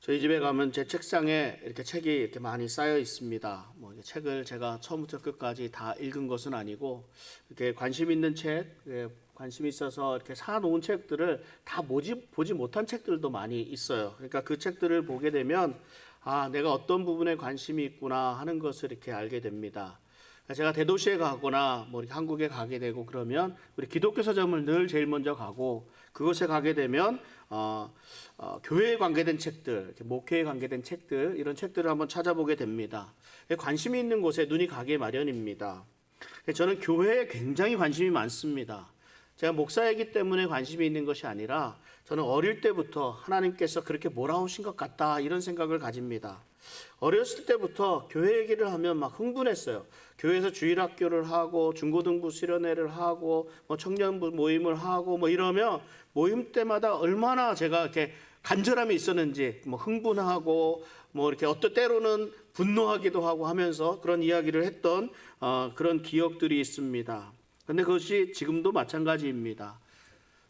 저희 집에 가면 제 책상에 이렇게 책이 이렇게 많이 쌓여 있습니다. 이 책을 제가 처음부터 끝까지 다 읽은 것은 아니고 이렇게 관심 있는 책, 관심 있어서 이렇게 사놓은 책들을 다 보지 못한 책들도 많이 있어요. 그러니까 그 책들을 보게 되면 내가 어떤 부분에 관심이 있구나 하는 것을 이렇게 알게 됩니다. 제가 대도시에 가거나 이렇게 한국에 가게 되고 그러면 우리 기독교 서점을 늘 제일 먼저 가고 그곳에 가게 되면 교회에 관계된 책들, 목회에 관계된 책들 이런 책들을 한번 찾아보게 됩니다. 관심이 있는 곳에 눈이 가게 마련입니다. 저는 교회에 굉장히 관심이 많습니다. 제가 목사이기 때문에 관심이 있는 것이 아니라 저는 어릴 때부터 하나님께서 그렇게 몰아오신 것 같다 이런 생각을 가집니다. 어렸을 때부터 교회 얘기를 하면 막 흥분했어요. 교회에서 주일학교를 하고 중고등부 수련회를 하고 청년부 모임을 하고 이러면 모임 때마다 얼마나 제가 이렇게 간절함이 있었는지 흥분하고 이렇게 어떤 때로는 분노하기도 하고 하면서 그런 이야기를 했던 그런 기억들이 있습니다. 근데 그것이 지금도 마찬가지입니다.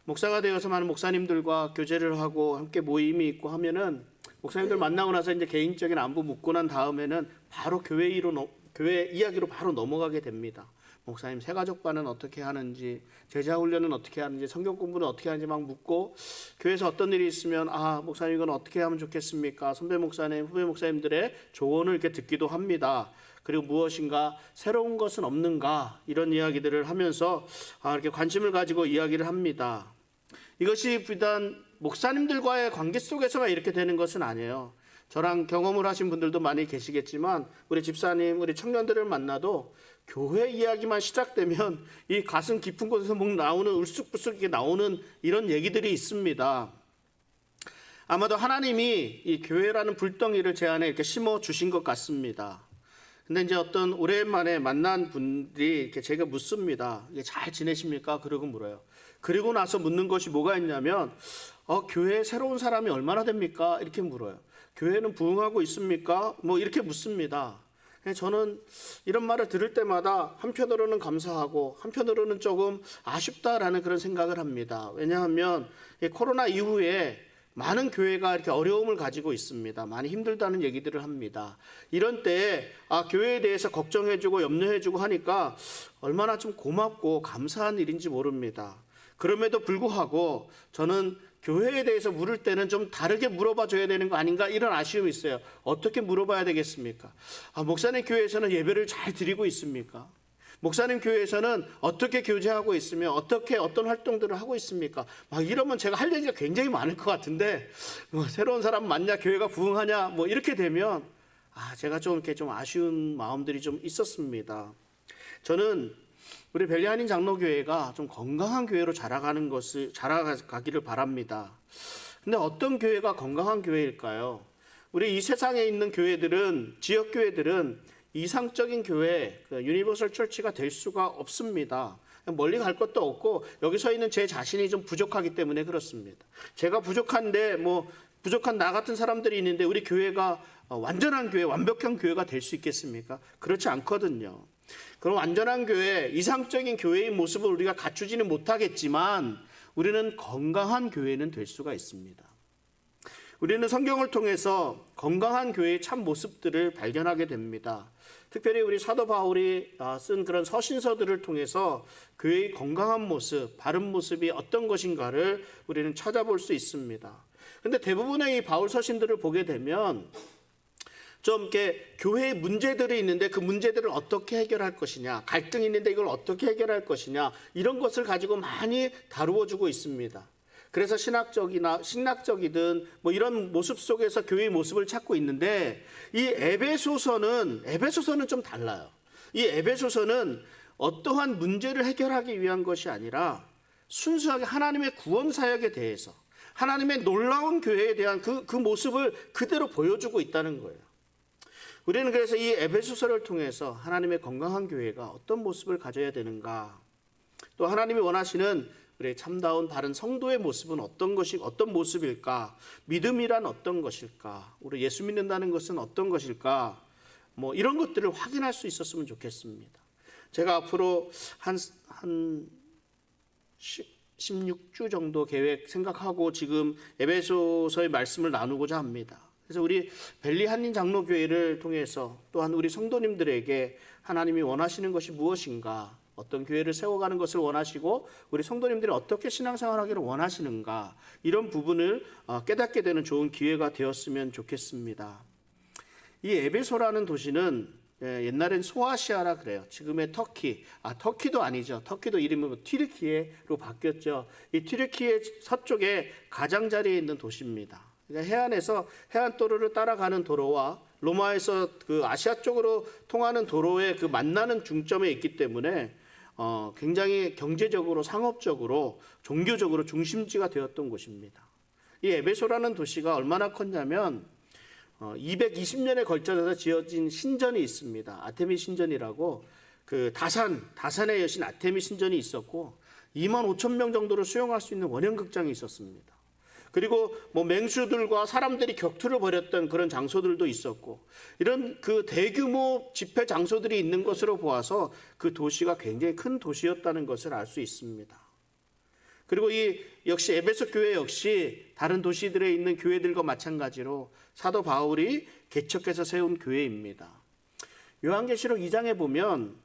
목사가 되어서 많은 목사님들과 교제를 하고 함께 모임이 있고 하면은 목사님들 만나고 나서 이제 개인적인 안부 묻고 난 다음에는 바로 교회 이야기로 바로 넘어가게 됩니다. 목사님 새가족반은 어떻게 하는지, 제자 훈련은 어떻게 하는지, 성경 공부는 어떻게 하는지 막 묻고 교회에서 어떤 일이 있으면 목사님 이건 어떻게 하면 좋겠습니까? 선배 목사님, 후배 목사님들의 조언을 이렇게 듣기도 합니다. 그리고 무엇인가 새로운 것은 없는가 이런 이야기들을 하면서 이렇게 관심을 가지고 이야기를 합니다. 이것이 비단 목사님들과의 관계 속에서만 이렇게 되는 것은 아니에요. 저랑 경험을 하신 분들도 많이 계시겠지만 우리 집사님, 우리 청년들을 만나도 교회 이야기만 시작되면 이 가슴 깊은 곳에서 목 나오는 울쑥불쑥 이렇게 나오는 이런 얘기들이 있습니다. 아마도 하나님이 이 교회라는 불덩이를 제 안에 이렇게 심어 주신 것 같습니다. 근데 이제 어떤 오랜만에 만난 분들이 이렇게 제가 묻습니다. 이게 잘 지내십니까? 그러고 물어요. 그리고 나서 묻는 것이 뭐가 있냐면 교회에 새로운 사람이 얼마나 됩니까? 이렇게 물어요. 교회는 부흥하고 있습니까? 이렇게 묻습니다. 저는 이런 말을 들을 때마다 한편으로는 감사하고 한편으로는 조금 아쉽다라는 그런 생각을 합니다. 왜냐하면 코로나 이후에 많은 교회가 이렇게 어려움을 가지고 있습니다. 많이 힘들다는 얘기들을 합니다. 이런 때에 교회에 대해서 걱정해주고 염려해주고 하니까 얼마나 좀 고맙고 감사한 일인지 모릅니다. 그럼에도 불구하고 저는 교회에 대해서 물을 때는 좀 다르게 물어봐 줘야 되는 거 아닌가 이런 아쉬움이 있어요. 어떻게 물어봐야 되겠습니까? 목사님 교회에서는 예배를 잘 드리고 있습니까? 목사님 교회에서는 어떻게 교제하고 있으며 어떤 활동들을 하고 있습니까? 이러면 제가 할 얘기가 굉장히 많을 것 같은데 새로운 사람 만나 교회가 부흥하냐 이렇게 되면 제가 좀 이렇게 좀 아쉬운 마음들이 좀 있었습니다. 저는 우리 벨리 한인 장로교회가 좀 건강한 교회로 자라가기를 바랍니다. 근데 어떤 교회가 건강한 교회일까요? 우리 이 세상에 있는 교회들은, 지역 교회들은 이상적인 교회, 유니버설 철치가 될 수가 없습니다. 멀리 갈 것도 없고 여기 서 있는 제 자신이 좀 부족하기 때문에 그렇습니다. 제가 부족한데 부족한 나 같은 사람들이 있는데 우리 교회가 완전한 교회, 완벽한 교회가 될 수 있겠습니까? 그렇지 않거든요. 그럼 완전한 교회, 이상적인 교회의 모습을 우리가 갖추지는 못하겠지만 우리는 건강한 교회는 될 수가 있습니다. 우리는 성경을 통해서 건강한 교회의 참 모습들을 발견하게 됩니다. 특별히 우리 사도 바울이 쓴 그런 서신서들을 통해서 교회의 건강한 모습, 바른 모습이 어떤 것인가를 우리는 찾아볼 수 있습니다. 그런데 대부분의 이 바울 서신들을 보게 되면 좀 이렇게 교회의 문제들이 있는데 그 문제들을 어떻게 해결할 것이냐, 갈등이 있는데 이걸 어떻게 해결할 것이냐 이런 것을 가지고 많이 다루어 주고 있습니다. 그래서 신학적이든 이런 모습 속에서 교회의 모습을 찾고 있는데 이 에베소서는 좀 달라요. 이 에베소서는 어떠한 문제를 해결하기 위한 것이 아니라 순수하게 하나님의 구원 사역에 대해서 하나님의 놀라운 교회에 대한 그 모습을 그대로 보여주고 있다는 거예요. 우리는 그래서 이 에베소서를 통해서 하나님의 건강한 교회가 어떤 모습을 가져야 되는가, 또 하나님이 원하시는 우리의 참다운 바른 성도의 모습은 어떤 모습일까, 믿음이란 어떤 것일까, 우리 예수 믿는다는 것은 어떤 것일까, 이런 것들을 확인할 수 있었으면 좋겠습니다. 제가 앞으로 한 16주 정도 생각하고 지금 에베소서의 말씀을 나누고자 합니다. 그래서 우리 벨리 한인 장로교회를 통해서 또한 우리 성도님들에게 하나님이 원하시는 것이 무엇인가, 어떤 교회를 세워가는 것을 원하시고 우리 성도님들이 어떻게 신앙생활하기를 원하시는가, 이런 부분을 깨닫게 되는 좋은 기회가 되었으면 좋겠습니다. 이 에베소라는 도시는 옛날엔 소아시아라 그래요. 지금의 터키, 터키도 아니죠. 터키도 이름이 튀르키예로 바뀌었죠. 이 튀르키예 서쪽에 가장자리에 있는 도시입니다. 그러니까 해안에서 해안도로를 따라가는 도로와 로마에서 그 아시아 쪽으로 통하는 도로의 그 만나는 중점에 있기 때문에 굉장히 경제적으로, 상업적으로, 종교적으로 중심지가 되었던 곳입니다. 이 에베소라는 도시가 얼마나 컸냐면 220년에 걸쳐서 지어진 신전이 있습니다. 아테미 신전이라고, 그 다산의 여신 아테미 신전이 있었고 2만 5천 명 정도를 수용할 수 있는 원형극장이 있었습니다. 그리고 맹수들과 사람들이 격투를 벌였던 그런 장소들도 있었고, 이런 그 대규모 집회 장소들이 있는 것으로 보아서 그 도시가 굉장히 큰 도시였다는 것을 알 수 있습니다. 그리고 역시 에베소 교회 역시 다른 도시들에 있는 교회들과 마찬가지로 사도 바울이 개척해서 세운 교회입니다. 요한계시록 2장에 보면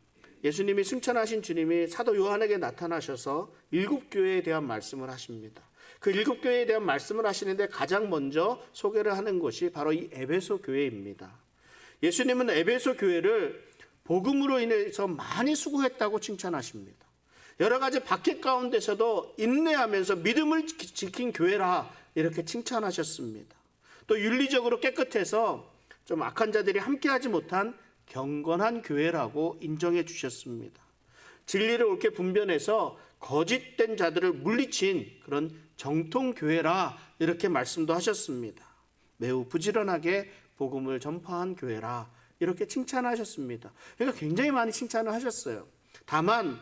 예수님이 승천하신 주님이 사도 요한에게 나타나셔서 7교회에 대한 말씀을 하십니다. 그 7교회에 대한 말씀을 하시는데 가장 먼저 소개를 하는 것이 바로 이 에베소 교회입니다. 예수님은 에베소 교회를 복음으로 인해서 많이 수고했다고 칭찬하십니다. 여러 가지 박해 가운데서도 인내하면서 믿음을 지킨 교회라 이렇게 칭찬하셨습니다. 또 윤리적으로 깨끗해서 좀 악한 자들이 함께하지 못한 경건한 교회라고 인정해 주셨습니다. 진리를 옳게 분별해서 거짓된 자들을 물리친 그런 정통교회라 이렇게 말씀도 하셨습니다. 매우 부지런하게 복음을 전파한 교회라 이렇게 칭찬하셨습니다. 그러니까 굉장히 많이 칭찬을 하셨어요. 다만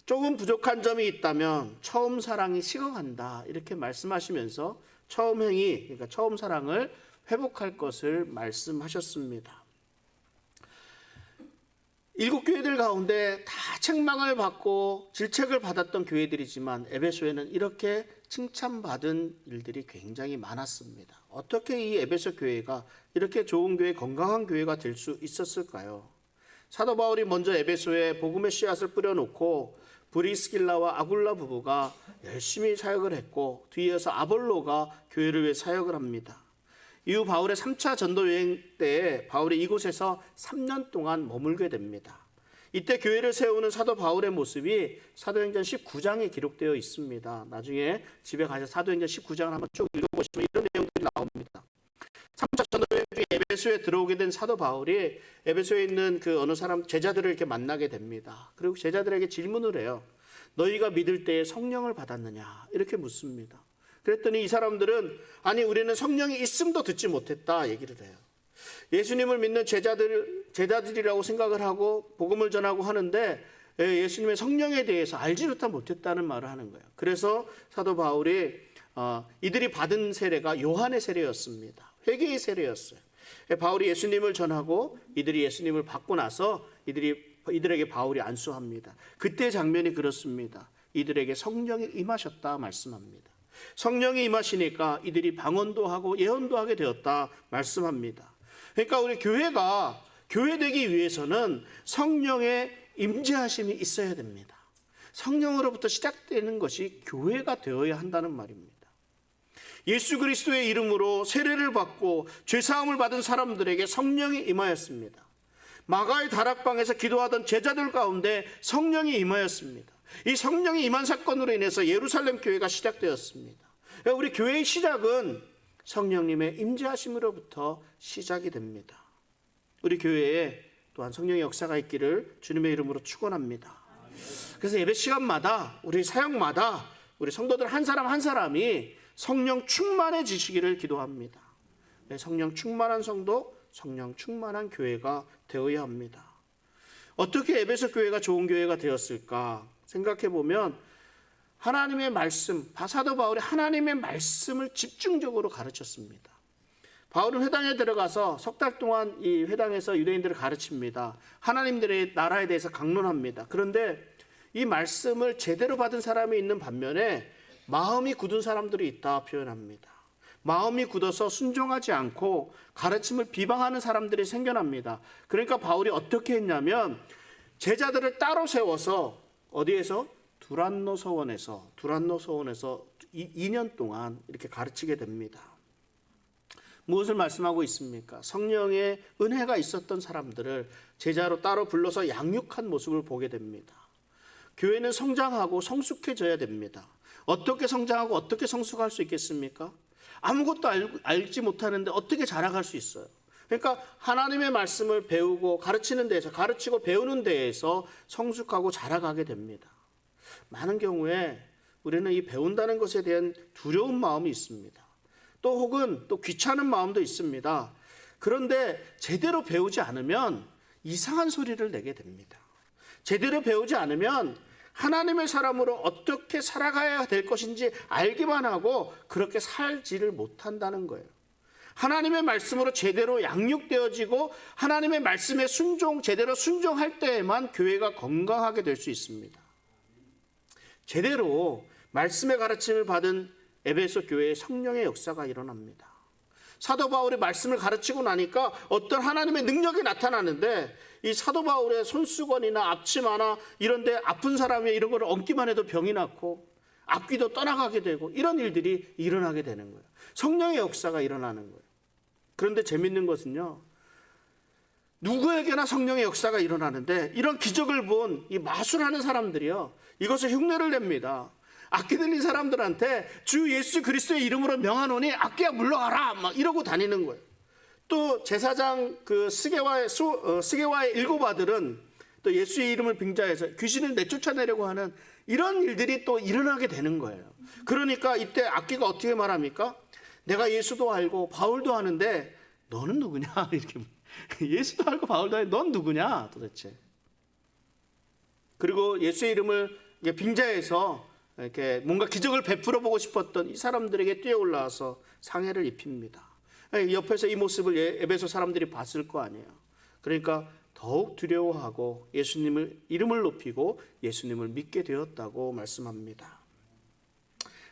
조금 부족한 점이 있다면 처음 사랑이 식어간다 이렇게 말씀하시면서 처음 행위, 그러니까 처음 사랑을 회복할 것을 말씀하셨습니다. 7교회들 가운데 다 책망을 받고 질책을 받았던 교회들이지만 에베소에는 이렇게 칭찬받은 일들이 굉장히 많았습니다. 어떻게 이 에베소 교회가 이렇게 좋은 교회, 건강한 교회가 될 수 있었을까요? 사도 바울이 먼저 에베소에 복음의 씨앗을 뿌려놓고 브리스길라와 아굴라 부부가 열심히 사역을 했고, 뒤이어서 아볼로가 교회를 위해 사역을 합니다. 이후 바울의 3차 전도 여행 때 바울이 이곳에서 3년 동안 머물게 됩니다. 이때 교회를 세우는 사도 바울의 모습이 사도행전 19장에 기록되어 있습니다. 나중에 집에 가서 사도행전 19장을 한번 쭉 읽어보시면 이런 내용들이 나옵니다. 3차 전도 여행 중에 에베소에 들어오게 된 사도 바울이 에베소에 있는 그 어느 사람 제자들을 이렇게 만나게 됩니다. 그리고 제자들에게 질문을 해요. 너희가 믿을 때에 성령을 받았느냐? 이렇게 묻습니다. 그랬더니 이 사람들은 아니 우리는 성령이 있음도 듣지 못했다 얘기를 해요. 예수님을 믿는 제자들이라고 생각을 하고 복음을 전하고 하는데 예수님의 성령에 대해서 알지 못했다는 말을 하는 거예요. 그래서 사도 바울이 이들이 받은 세례가 요한의 세례였습니다. 회개의 세례였어요. 바울이 예수님을 전하고 이들이 예수님을 받고 나서 이들에게 바울이 안수합니다. 그때 장면이 그렇습니다. 이들에게 성령이 임하셨다 말씀합니다. 성령이 임하시니까 이들이 방언도 하고 예언도 하게 되었다 말씀합니다. 그러니까 우리 교회가 교회되기 위해서는 성령의 임재하심이 있어야 됩니다. 성령으로부터 시작되는 것이 교회가 되어야 한다는 말입니다. 예수 그리스도의 이름으로 세례를 받고 죄사함을 받은 사람들에게 성령이 임하였습니다. 마가의 다락방에서 기도하던 제자들 가운데 성령이 임하였습니다. 이 성령이 임한 사건으로 인해서 예루살렘 교회가 시작되었습니다. 우리 교회의 시작은 성령님의 임재하심으로부터 시작이 됩니다. 우리 교회에 또한 성령의 역사가 있기를 주님의 이름으로 축원합니다. 그래서 예배 시간마다 우리 사역마다 우리 성도들 한 사람 한 사람이 성령 충만해지시기를 기도합니다. 성령 충만한 성도, 성령 충만한 교회가 되어야 합니다. 어떻게 에베소 교회가 좋은 교회가 되었을까 생각해 보면 하나님의 말씀, 사도 바울이 하나님의 말씀을 집중적으로 가르쳤습니다. 바울은 회당에 들어가서 석 달 동안 이 회당에서 유대인들을 가르칩니다. 하나님들의 나라에 대해서 강론합니다. 그런데 이 말씀을 제대로 받은 사람이 있는 반면에 마음이 굳은 사람들이 있다 표현합니다. 마음이 굳어서 순종하지 않고 가르침을 비방하는 사람들이 생겨납니다. 그러니까 바울이 어떻게 했냐면 제자들을 따로 세워서 어디에서? 두란노 서원에서 2년 동안 이렇게 가르치게 됩니다. 무엇을 말씀하고 있습니까? 성령의 은혜가 있었던 사람들을 제자로 따로 불러서 양육한 모습을 보게 됩니다. 교회는 성장하고 성숙해져야 됩니다. 어떻게 성장하고 어떻게 성숙할 수 있겠습니까? 아무것도 알지 못하는데 어떻게 자라갈 수 있어요? 그러니까 하나님의 말씀을 배우고 가르치는 데에서, 가르치고 배우는 데에서 성숙하고 자라가게 됩니다. 많은 경우에 우리는 이 배운다는 것에 대한 두려운 마음이 있습니다. 또 혹은 또 귀찮은 마음도 있습니다. 그런데 제대로 배우지 않으면 이상한 소리를 내게 됩니다. 제대로 배우지 않으면 하나님의 사람으로 어떻게 살아가야 될 것인지 알기만 하고 그렇게 살지를 못한다는 거예요. 하나님의 말씀으로 제대로 양육되어지고 하나님의 말씀에 제대로 순종할 때에만 교회가 건강하게 될 수 있습니다. 제대로 말씀의 가르침을 받은 에베소 교회에 성령의 역사가 일어납니다. 사도 바울이 말씀을 가르치고 나니까 어떤 하나님의 능력이 나타나는데 이 사도 바울의 손수건이나 앞치마나 이런 데 아픈 사람이 이런 걸 얹기만 해도 병이 낫고 앞귀도 떠나가게 되고 이런 일들이 일어나게 되는 거예요. 성령의 역사가 일어나는 거예요. 그런데 재밌는 것은요, 누구에게나 성령의 역사가 일어나는데 이런 기적을 본 이 마술하는 사람들이요, 이것을 흉내를 냅니다. 악기 들린 사람들한테 주 예수 그리스도의 이름으로 명하노니 악기야 물러가라 막 이러고 다니는 거예요. 또 제사장 그 스게와의 일곱 아들은 또 예수의 이름을 빙자해서 귀신을 내쫓아내려고 하는 이런 일들이 또 일어나게 되는 거예요. 그러니까 이때 악기가 어떻게 말합니까? 내가 예수도 알고 바울도 아는데 너는 누구냐? 이렇게 예수도 알고 바울도 알고 넌 누구냐 도대체. 그리고 예수의 이름을 빙자해서 이렇게 뭔가 기적을 베풀어 보고 싶었던 이 사람들에게 뛰어올라와서 상해를 입힙니다. 옆에서 이 모습을 에베소 사람들이 봤을 거 아니에요. 그러니까 더욱 두려워하고 예수님을 이름을 높이고 예수님을 믿게 되었다고 말씀합니다.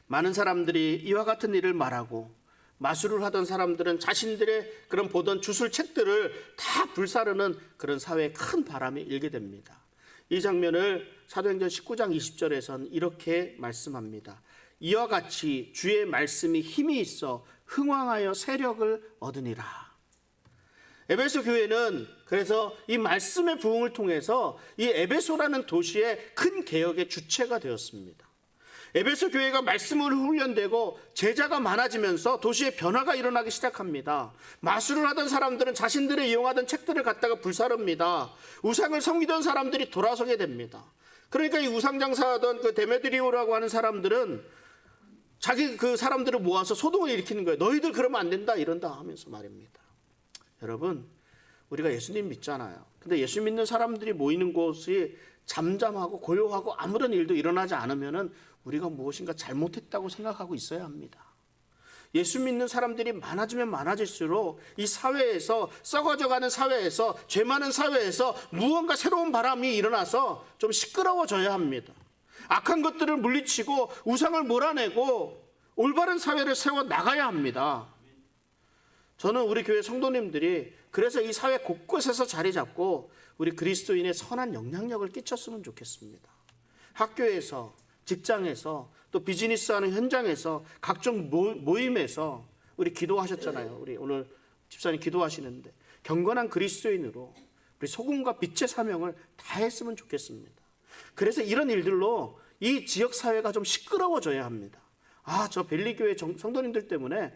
많은 사람들이 이와 같은 일을 말하고 마술을 하던 사람들은 자신들의 그런 보던 주술책들을 다 불사르는 그런 사회에 큰 바람이 일게 됩니다. 이 장면을 사도행전 19장 20절에서는 이렇게 말씀합니다. 이와 같이 주의 말씀이 힘이 있어 흥왕하여 세력을 얻으니라. 에베소 교회는 그래서 이 말씀의 부흥을 통해서 이 에베소라는 도시의 큰 개혁의 주체가 되었습니다. 에베소 교회가 말씀으로 훈련되고 제자가 많아지면서 도시의 변화가 일어나기 시작합니다. 마술을 하던 사람들은 자신들이 이용하던 책들을 갖다가 불사릅니다. 우상을 섬기던 사람들이 돌아서게 됩니다. 그러니까 이 우상 장사하던 그 데메드리오라고 하는 사람들은 자기 그 사람들을 모아서 소동을 일으키는 거예요. 너희들 그러면 안 된다 이런다 하면서 말입니다. 여러분, 우리가 예수님 믿잖아요. 근데 예수 믿는 사람들이 모이는 곳이 잠잠하고 고요하고 아무런 일도 일어나지 않으면은 우리가 무엇인가 잘못했다고 생각하고 있어야 합니다. 예수 믿는 사람들이 많아지면 많아질수록 이 사회에서, 썩어져가는 사회에서, 죄 많은 사회에서 무언가 새로운 바람이 일어나서 좀 시끄러워져야 합니다. 악한 것들을 물리치고 우상을 몰아내고 올바른 사회를 세워 나가야 합니다. 저는 우리 교회 성도님들이 그래서 이 사회 곳곳에서 자리 잡고 우리 그리스도인의 선한 영향력을 끼쳤으면 좋겠습니다. 학교에서, 직장에서, 또 비즈니스하는 현장에서, 각종 모임에서 우리 기도하셨잖아요. 우리 오늘 집사님 기도하시는데 경건한 그리스도인으로 우리 소금과 빛의 사명을 다했으면 좋겠습니다. 그래서 이런 일들로 이 지역 사회가 좀 시끄러워져야 합니다. 아, 저 벨리교회 성도님들 때문에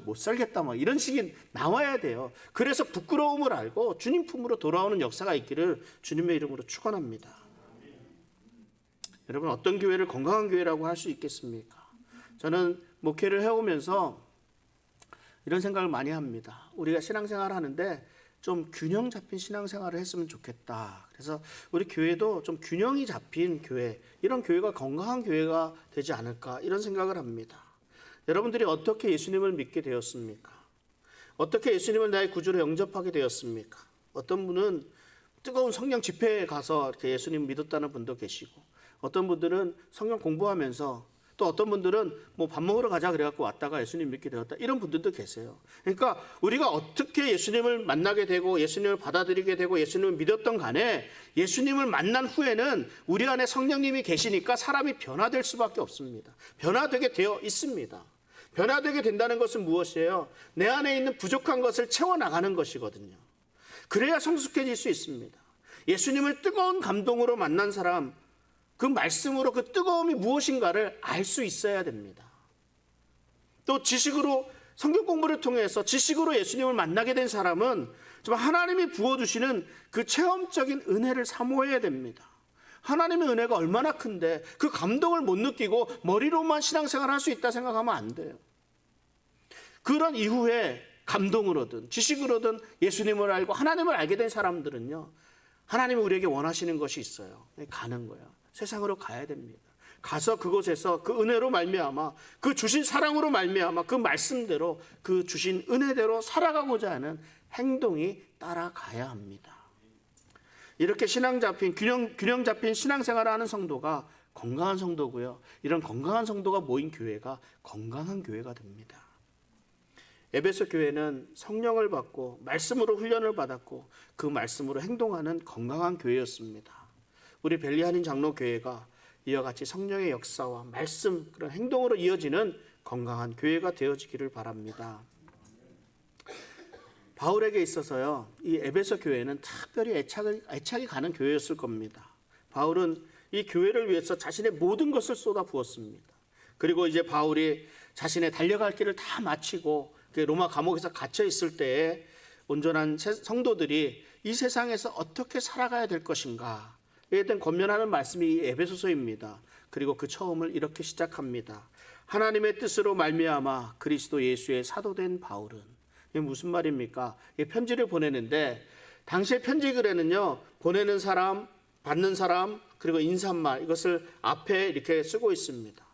못 살겠다 막 이런 식이 나와야 돼요. 그래서 부끄러움을 알고 주님 품으로 돌아오는 역사가 있기를 주님의 이름으로 축원합니다. 여러분, 어떤 교회를 건강한 교회라고 할 수 있겠습니까? 저는 목회를 해오면서 이런 생각을 많이 합니다. 우리가 신앙생활을 하는데 좀 균형 잡힌 신앙생활을 했으면 좋겠다. 그래서 우리 교회도 좀 균형이 잡힌 교회, 이런 교회가 건강한 교회가 되지 않을까 이런 생각을 합니다. 여러분들이 어떻게 예수님을 믿게 되었습니까? 어떻게 예수님을 나의 구주로 영접하게 되었습니까? 어떤 분은 뜨거운 성령 집회에 가서 이렇게 예수님 믿었다는 분도 계시고, 어떤 분들은 성경 공부하면서 또 어떤 분들은 뭐 밥 먹으러 가자 그래갖고 왔다가 예수님 믿게 되었다, 이런 분들도 계세요. 그러니까 우리가 어떻게 예수님을 만나게 되고 예수님을 받아들이게 되고 예수님을 믿었던 간에 예수님을 만난 후에는 우리 안에 성령님이 계시니까 사람이 변화될 수밖에 없습니다. 변화되게 되어 있습니다. 변화되게 된다는 것은 무엇이에요? 내 안에 있는 부족한 것을 채워나가는 것이거든요. 그래야 성숙해질 수 있습니다. 예수님을 뜨거운 감동으로 만난 사람, 그 말씀으로 그 뜨거움이 무엇인가를 알 수 있어야 됩니다. 또 지식으로, 성경 공부를 통해서 지식으로 예수님을 만나게 된 사람은 좀 하나님이 부어주시는 그 체험적인 은혜를 사모해야 됩니다. 하나님의 은혜가 얼마나 큰데 그 감동을 못 느끼고 머리로만 신앙생활을 할 수 있다 생각하면 안 돼요. 그런 이후에 감동으로든 지식으로든 예수님을 알고 하나님을 알게 된 사람들은요, 하나님이 우리에게 원하시는 것이 있어요. 가는 거예요. 세상으로 가야 됩니다. 가서 그곳에서 그 은혜로 말미암아, 그 주신 사랑으로 말미암아, 그 말씀대로, 그 주신 은혜대로 살아가고자 하는 행동이 따라가야 합니다. 이렇게 균형 잡힌 신앙생활을 하는 성도가 건강한 성도고요. 이런 건강한 성도가 모인 교회가 건강한 교회가 됩니다. 에베소 교회는 성령을 받고 말씀으로 훈련을 받았고 그 말씀으로 행동하는 건강한 교회였습니다. 우리 벨리 한인 장로교회가 이와 같이 성령의 역사와 말씀, 그런 행동으로 이어지는 건강한 교회가 되어지기를 바랍니다. 바울에게 있어서요, 이 에베소 교회는 특별히 애착이 가는 교회였을 겁니다. 바울은 이 교회를 위해서 자신의 모든 것을 쏟아 부었습니다. 그리고 이제 바울이 자신의 달려갈 길을 다 마치고 로마 감옥에서 갇혀 있을 때에 온전한 성도들이 이 세상에서 어떻게 살아가야 될 것인가에 대한 권면하는 말씀이 이 에베소서입니다. 그리고 그 처음을 이렇게 시작합니다. 하나님의 뜻으로 말미암아 그리스도 예수의 사도된 바울은. 이게 무슨 말입니까? 이 편지를 보내는데 당시의 편지 글에는요, 보내는 사람, 받는 사람, 그리고 인사말, 이것을 앞에 이렇게 쓰고 있습니다.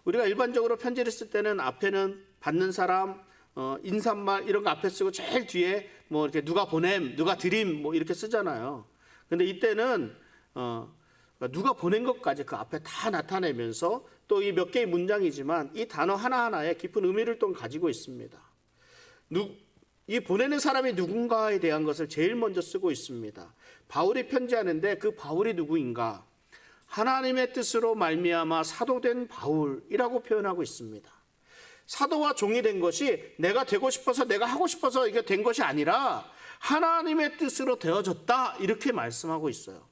우리가 일반적으로 편지를 쓸 때는 앞에는 받는 사람, 인사말 이런 거 앞에 쓰고 제일 뒤에 뭐 이렇게 누가 보냄, 누가 드림 뭐 이렇게 쓰잖아요. 근데 이때는 누가 보낸 것까지 그 앞에 다 나타내면서 또 이 몇 개의 문장이지만 이 단어 하나하나에 깊은 의미를 또 가지고 있습니다. 이 보내는 사람이 누군가에 대한 것을 제일 먼저 쓰고 있습니다. 바울이 편지하는데 그 바울이 누구인가? 하나님의 뜻으로 말미암아 사도된 바울이라고 표현하고 있습니다. 사도와 종이 된 것이 내가 되고 싶어서, 내가 하고 싶어서 이게 된 것이 아니라 하나님의 뜻으로 되어졌다, 이렇게 말씀하고 있어요.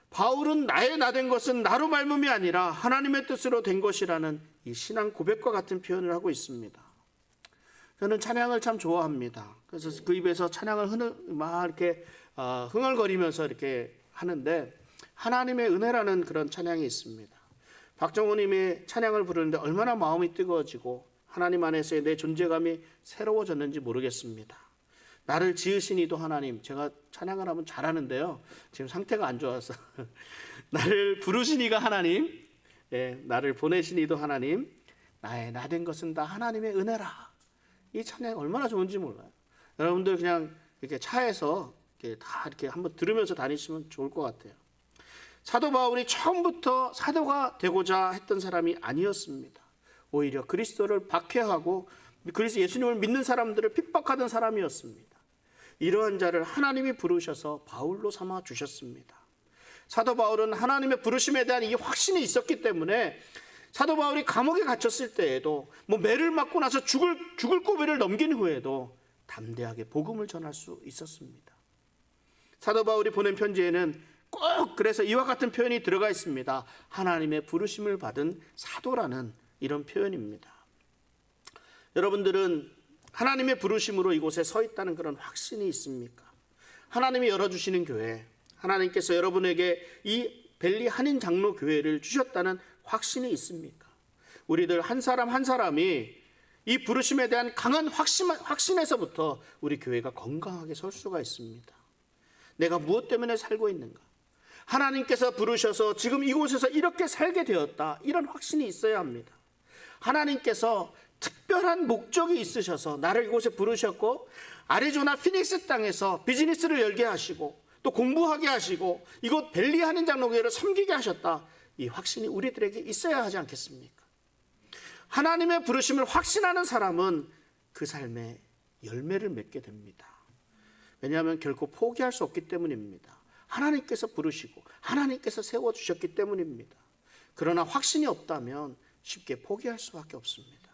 바울은 나의 나 된 것은 나로 말미암이 아니라 하나님의 뜻으로 된 것이라는 이 신앙 고백과 같은 표현을 하고 있습니다. 저는 찬양을 참 좋아합니다. 그래서 그 입에서 찬양을 막 이렇게 흥얼거리면서 이렇게 하는데, 하나님의 은혜라는 그런 찬양이 있습니다. 박정호님이 찬양을 부르는데 얼마나 마음이 뜨거워지고 하나님 안에서의 내 존재감이 새로워졌는지 모르겠습니다. 나를 지으신 이도 하나님, 제가 찬양을 하면 잘하는데요, 지금 상태가 안 좋아서 나를 부르신 이가 하나님, 나를 보내신 이도 하나님, 나의 나 된 것은 다 하나님의 은혜라. 이 찬양이 얼마나 좋은지 몰라요. 여러분들 그냥 이렇게 차에서 이렇게 다 이렇게 한번 들으면서 다니시면 좋을 것 같아요. 사도 바울이 처음부터 사도가 되고자 했던 사람이 아니었습니다. 오히려 그리스도를 박해하고 그리스도 예수님을 믿는 사람들을 핍박하던 사람이었습니다. 이러한 자를 하나님이 부르셔서 바울로 삼아 주셨습니다. 사도 바울은 하나님의 부르심에 대한 이 확신이 있었기 때문에 사도 바울이 감옥에 갇혔을 때에도 매를 맞고 나서 죽을 고비를 넘긴 후에도 담대하게 복음을 전할 수 있었습니다. 사도 바울이 보낸 편지에는 꼭 그래서 이와 같은 표현이 들어가 있습니다. 하나님의 부르심을 받은 사도라는 이런 표현입니다. 여러분들은 하나님의 부르심으로 이곳에 서 있다는 그런 확신이 있습니까? 하나님이 열어주시는 교회, 하나님께서 여러분에게 이 벨리 한인 장로 교회를 주셨다는 확신이 있습니까? 우리들 한 사람 한 사람이 이 부르심에 대한 강한 확신에서부터 우리 교회가 건강하게 설 수가 있습니다. 내가 무엇 때문에 살고 있는가? 하나님께서 부르셔서 지금 이곳에서 이렇게 살게 되었다, 이런 확신이 있어야 합니다. 하나님께서 특별한 목적이 있으셔서 나를 이곳에 부르셨고 아리조나 피닉스 땅에서 비즈니스를 열게 하시고 또 공부하게 하시고 이곳 벨리 한인 장로교회를 섬기게 하셨다, 이 확신이 우리들에게 있어야 하지 않겠습니까? 하나님의 부르심을 확신하는 사람은 그 삶에 열매를 맺게 됩니다. 왜냐하면 결코 포기할 수 없기 때문입니다. 하나님께서 부르시고 하나님께서 세워주셨기 때문입니다. 그러나 확신이 없다면 쉽게 포기할 수밖에 없습니다.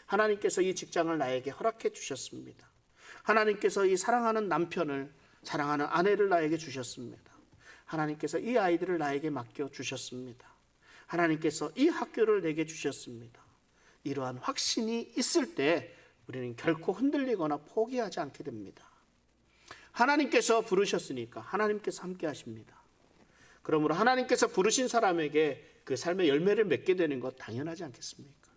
하나님께서 이 직장을 나에게 허락해 주셨습니다. 하나님께서 이 사랑하는 남편을, 사랑하는 아내를 나에게 주셨습니다. 하나님께서 이 아이들을 나에게 맡겨 주셨습니다. 하나님께서 이 학교를 내게 주셨습니다. 이러한 확신이 있을 때 우리는 결코 흔들리거나 포기하지 않게 됩니다. 하나님께서 부르셨으니까 하나님께서 함께 하십니다. 그러므로 하나님께서 부르신 사람에게 그 삶의 열매를 맺게 되는 것 당연하지 않겠습니까?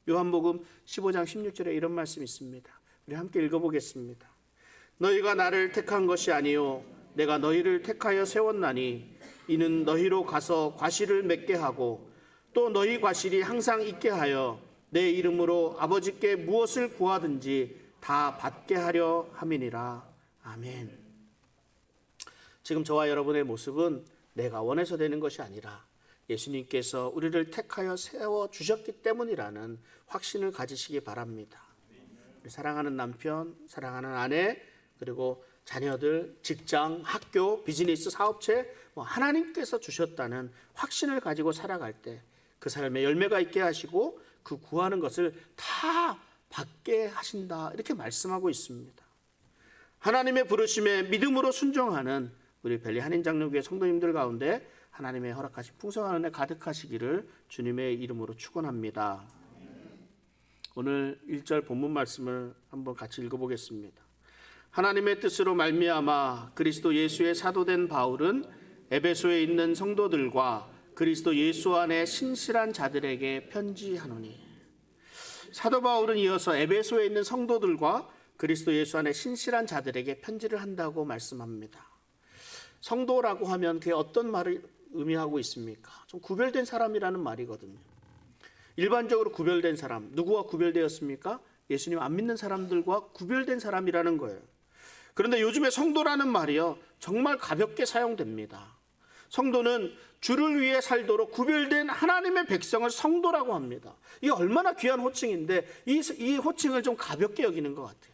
요한복음 15장 16절에 이런 말씀이 있습니다. 우리 함께 읽어보겠습니다. 너희가 나를 택한 것이 아니요 내가 너희를 택하여 세웠나니 이는 너희로 가서 과실을 맺게 하고 또 너희 과실이 항상 있게 하여 내 이름으로 아버지께 무엇을 구하든지 다 받게 하려 함이니라. 아멘. 지금 저와 여러분의 모습은 내가 원해서 되는 것이 아니라 예수님께서 우리를 택하여 세워주셨기 때문이라는 확신을 가지시기 바랍니다. 사랑하는 남편, 사랑하는 아내, 그리고 자녀들, 직장, 학교, 비즈니스, 사업체, 하나님께서 주셨다는 확신을 가지고 살아갈 때 그 삶에 열매가 있게 하시고 그 구하는 것을 다 받게 하신다, 이렇게 말씀하고 있습니다. 하나님의 부르심에 믿음으로 순종하는 우리 벨리 한인장로교회 성도님들 가운데 하나님의 허락하신 풍성한 은혜 가득하시기를 주님의 이름으로 축원합니다. 오늘 1절 본문 말씀을 한번 같이 읽어보겠습니다. 하나님의 뜻으로 말미암아 그리스도 예수의 사도된 바울은 에베소에 있는 성도들과 그리스도 예수 안에 신실한 자들에게 편지하노니. 사도 바울은 이어서 에베소에 있는 성도들과 그리스도 예수 안에 신실한 자들에게 편지를 한다고 말씀합니다. 성도라고 하면 그게 어떤 말을 의미하고 있습니까? 좀 구별된 사람이라는 말이거든요. 일반적으로 구별된 사람, 누구와 구별되었습니까? 예수님 안 믿는 사람들과 구별된 사람이라는 거예요. 그런데 요즘에 성도라는 말이요, 정말 가볍게 사용됩니다. 성도는 주를 위해 살도록 구별된 하나님의 백성을 성도라고 합니다. 이게 얼마나 귀한 호칭인데 이 호칭을 좀 가볍게 여기는 것 같아요.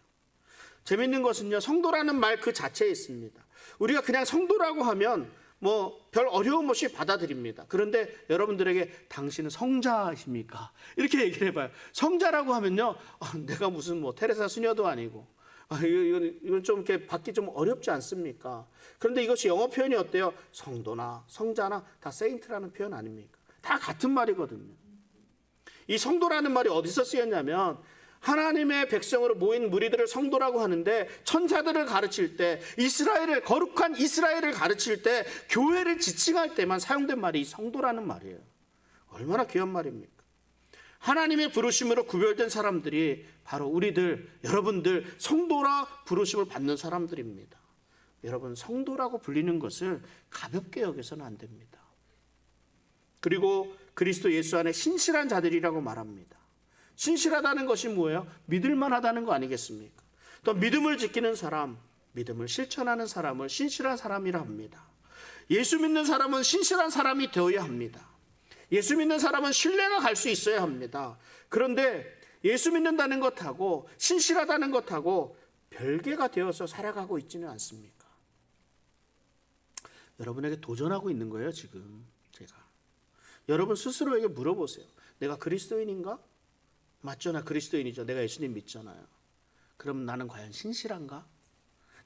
재밌는 것은요, 성도라는 말 그 자체에 있습니다. 우리가 그냥 성도라고 하면 별 어려움 없이 받아들입니다. 그런데 여러분들에게 당신은 성자이십니까? 이렇게 얘기를 해봐요. 성자라고 하면요, 내가 무슨 테레사 수녀도 아니고, 이건 좀 이렇게 받기 좀 어렵지 않습니까? 그런데 이것이 영어 표현이 어때요? 성도나 성자나 다 세인트라는 표현 아닙니까? 다 같은 말이거든요. 이 성도라는 말이 어디서 쓰였냐면 하나님의 백성으로 모인 무리들을 성도라고 하는데, 천사들을 가르칠 때, 거룩한 이스라엘을 가르칠 때, 교회를 지칭할 때만 사용된 말이 이 성도라는 말이에요. 얼마나 귀한 말입니까? 하나님의 부르심으로 구별된 사람들이 바로 우리들, 여러분들 성도라 부르심을 받는 사람들입니다. 여러분, 성도라고 불리는 것을 가볍게 여겨서는 안 됩니다. 그리고 그리스도 예수 안에 신실한 자들이라고 말합니다. 신실하다는 것이 뭐예요? 믿을만하다는 거 아니겠습니까? 또 믿음을 지키는 사람, 믿음을 실천하는 사람을 신실한 사람이라 합니다. 예수 믿는 사람은 신실한 사람이 되어야 합니다. 예수 믿는 사람은 신뢰가 갈 수 있어야 합니다. 그런데 예수 믿는다는 것하고 신실하다는 것하고 별개가 되어서 살아가고 있지는 않습니까? 여러분에게 도전하고 있는 거예요, 지금 제가. 여러분 스스로에게 물어보세요. 내가 그리스도인인가? 맞죠? 나 그리스도인이죠. 내가 예수님 믿잖아요. 그럼 나는 과연 신실한가?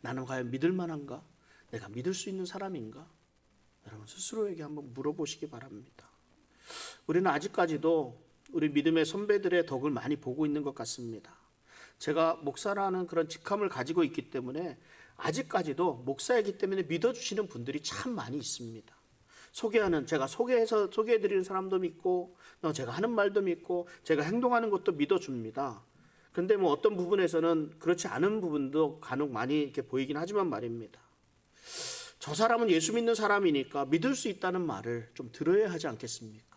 나는 과연 믿을 만한가? 내가 믿을 수 있는 사람인가? 여러분 스스로에게 한번 물어보시기 바랍니다. 우리는 아직까지도 우리 믿음의 선배들의 덕을 많이 보고 있는 것 같습니다. 제가 목사라는 그런 직함을 가지고 있기 때문에 아직까지도 목사이기 때문에 믿어주시는 분들이 참 많이 있습니다. 제가 소개해드리는 사람도 믿고, 제가 하는 말도 믿고, 제가 행동하는 것도 믿어줍니다. 그런데 어떤 부분에서는 그렇지 않은 부분도 간혹 많이 이렇게 보이긴 하지만 말입니다. 저 사람은 예수 믿는 사람이니까 믿을 수 있다는 말을 좀 들어야 하지 않겠습니까?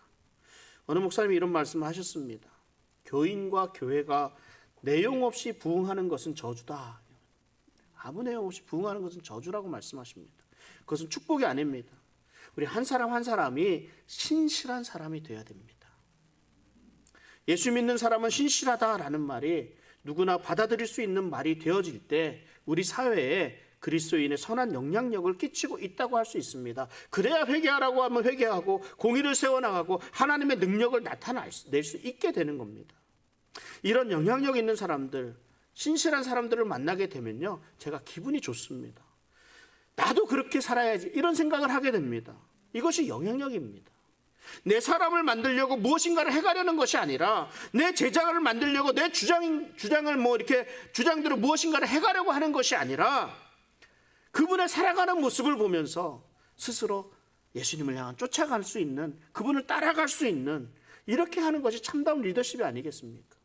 어느 목사님이 이런 말씀을 하셨습니다. 교인과 교회가 내용 없이 부응하는 것은 저주다. 아무 내용 없이 부응하는 것은 저주라고 말씀하십니다. 그것은 축복이 아닙니다. 우리 한 사람 한 사람이 신실한 사람이 되어야 됩니다. 예수 믿는 사람은 신실하다라는 말이 누구나 받아들일 수 있는 말이 되어질 때 우리 사회에 그리스도인의 선한 영향력을 끼치고 있다고 할 수 있습니다. 그래야 회개하라고 하면 회개하고 공의를 세워나가고 하나님의 능력을 나타낼 수 있게 되는 겁니다. 이런 영향력 있는 사람들, 신실한 사람들을 만나게 되면요, 제가 기분이 좋습니다. 나도 그렇게 살아야지 이런 생각을 하게 됩니다. 이것이 영향력입니다. 내 사람을 만들려고 무엇인가를 해가려는 것이 아니라 내 제자를 만들려고 내 주장을 뭐 이렇게 주장대로 무엇인가를 해가려고 하는 것이 아니라 그분의 살아가는 모습을 보면서 스스로 예수님을 향한 쫓아갈 수 있는, 그분을 따라갈 수 있는, 이렇게 하는 것이 참다운 리더십이 아니겠습니까?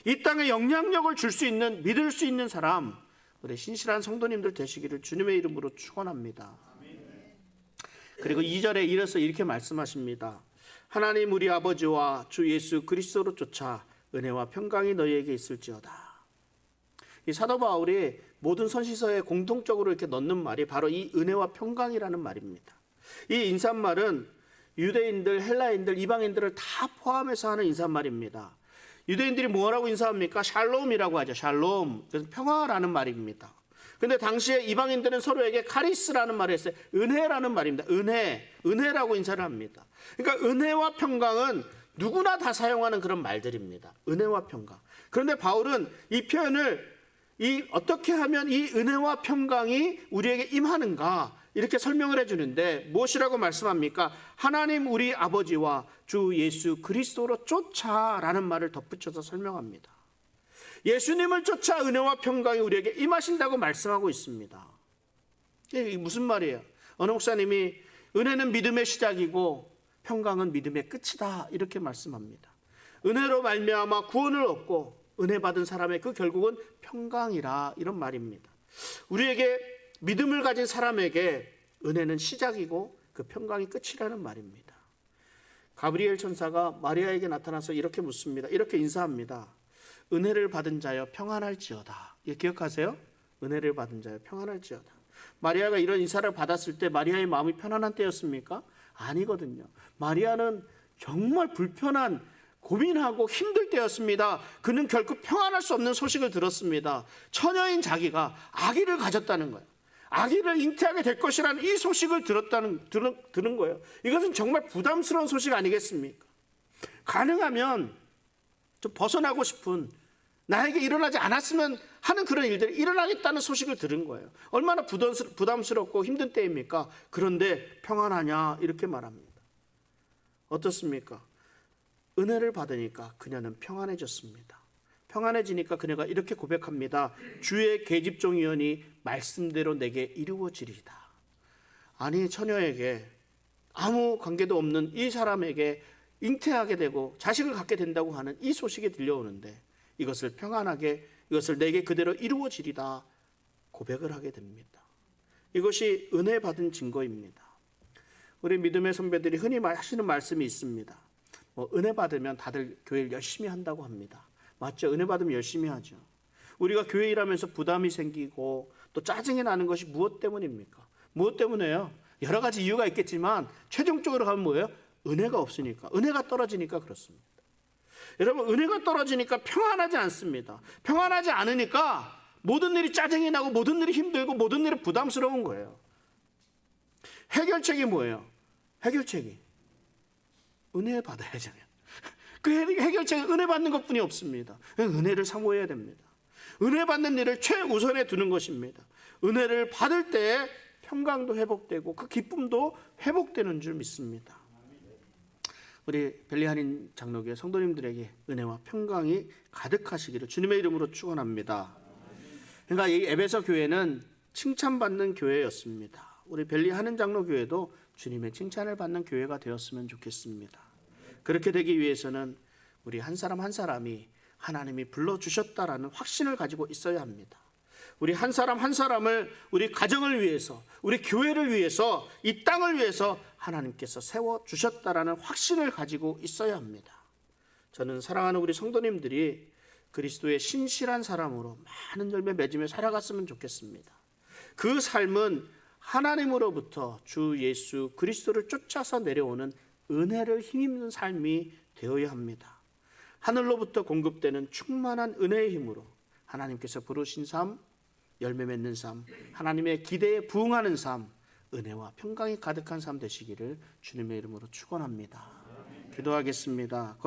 이 땅에 영향력을 줄 수 있는, 믿을 수 있는 사람, 우리 신실한 성도님들 되시기를 주님의 이름으로 축원합니다. 그리고 2절에 이어서 이렇게 말씀하십니다. 하나님 우리 아버지와 주 예수 그리스도로 쫓아 은혜와 평강이 너희에게 있을지어다. 이 사도 바울이 모든 선지서에 공통적으로 이렇게 넣는 말이 바로 이 은혜와 평강이라는 말입니다. 이 인사말은 유대인들, 헬라인들, 이방인들을 다 포함해서 하는 인사말입니다. 유대인들이 뭐라고 인사합니까? 샬롬이라고 하죠. 샬롬. 그래서 평화라는 말입니다. 근데 당시에 이방인들은 서로에게 카리스라는 말을 했어요. 은혜라는 말입니다. 은혜라고 인사를 합니다. 그러니까 은혜와 평강은 누구나 다 사용하는 그런 말들입니다. 은혜와 평강. 그런데 바울은 이 표현을 어떻게 하면 이 은혜와 평강이 우리에게 임하는가 이렇게 설명을 해주는데 무엇이라고 말씀합니까? 하나님 우리 아버지와 주 예수 그리스도로 쫓아라는 말을 덧붙여서 설명합니다. 예수님을 쫓아 은혜와 평강이 우리에게 임하신다고 말씀하고 있습니다. 이게 무슨 말이에요? 어느 목사님이 은혜는 믿음의 시작이고 평강은 믿음의 끝이다 이렇게 말씀합니다. 은혜로 말미암아 구원을 얻고 은혜 받은 사람의 그 결국은 평강이라 이런 말입니다. 우리에게 믿음을 가진 사람에게 은혜는 시작이고 그 평강이 끝이라는 말입니다. 가브리엘 천사가 마리아에게 나타나서 이렇게 묻습니다. 이렇게 인사합니다. 은혜를 받은 자여 평안할지어다. 이거 기억하세요? 은혜를 받은 자여 평안할지어다. 마리아가 이런 인사를 받았을 때 마리아의 마음이 편안한 때였습니까? 아니거든요. 마리아는 정말 불편한, 고민하고 힘들 때였습니다. 그는 결코 평안할 수 없는 소식을 들었습니다. 처녀인 자기가 아기를 가졌다는 거예요. 아기를 잉태하게 될 것이라는 이 소식을 들은 거예요. 이것은 정말 부담스러운 소식 아니겠습니까? 가능하면 좀 벗어나고 싶은, 나에게 일어나지 않았으면 하는 그런 일들이 일어나겠다는 소식을 들은 거예요. 얼마나 부담스럽고 힘든 때입니까? 그런데 평안하냐 이렇게 말합니다. 어떻습니까? 은혜를 받으니까 그녀는 평안해졌습니다. 평안해지니까 그녀가 이렇게 고백합니다. 주의 계집종이오니 말씀대로 내게 이루어지리이다. 아니, 처녀에게 아무 관계도 없는 이 사람에게 잉태하게 되고 자식을 갖게 된다고 하는 이 소식이 들려오는데 이것을 평안하게, 이것을 내게 그대로 이루어지리다 고백을 하게 됩니다. 이것이 은혜 받은 증거입니다. 우리 믿음의 선배들이 흔히 하시는 말씀이 있습니다. 은혜 받으면 다들 교회를 열심히 한다고 합니다. 맞죠? 은혜 받으면 열심히 하죠. 우리가 교회 일하면서 부담이 생기고 또 짜증이 나는 것이 무엇 때문입니까? 무엇 때문에요? 여러 가지 이유가 있겠지만 최종적으로 가면 뭐예요? 은혜가 없으니까, 은혜가 떨어지니까 그렇습니다. 여러분, 은혜가 떨어지니까 평안하지 않습니다. 평안하지 않으니까 모든 일이 짜증이 나고 모든 일이 힘들고 모든 일이 부담스러운 거예요. 해결책이 뭐예요? 해결책이 은혜 받아야잖아요. 그 해결책은 은혜 받는 것뿐이 없습니다. 은혜를 사모해야 됩니다. 은혜 받는 일을 최우선에 두는 것입니다. 은혜를 받을 때 평강도 회복되고 그 기쁨도 회복되는 줄 믿습니다. 우리 벨리한인 장로교회 성도님들에게 은혜와 평강이 가득하시기를 주님의 이름으로 축원합니다. 그러니까 이 에베소 교회는 칭찬받는 교회였습니다. 우리 벨리한인 장로교회도 주님의 칭찬을 받는 교회가 되었으면 좋겠습니다. 그렇게 되기 위해서는 우리 한 사람 한 사람이 하나님이 불러주셨다라는 확신을 가지고 있어야 합니다. 우리 한 사람 한 사람을 우리 가정을 위해서, 우리 교회를 위해서, 이 땅을 위해서 하나님께서 세워주셨다라는 확신을 가지고 있어야 합니다. 저는 사랑하는 우리 성도님들이 그리스도의 신실한 사람으로 많은 열매 맺으며 살아갔으면 좋겠습니다. 그 삶은 하나님으로부터 주 예수 그리스도를 쫓아서 내려오는 은혜를 힘입는 삶이 되어야 합니다. 하늘로부터 공급되는 충만한 은혜의 힘으로 하나님께서 부르신 삶, 열매 맺는 삶, 하나님의 기대에 부응하는 삶, 은혜와 평강이 가득한 삶 되시기를 주님의 이름으로 축원합니다. 기도하겠습니다.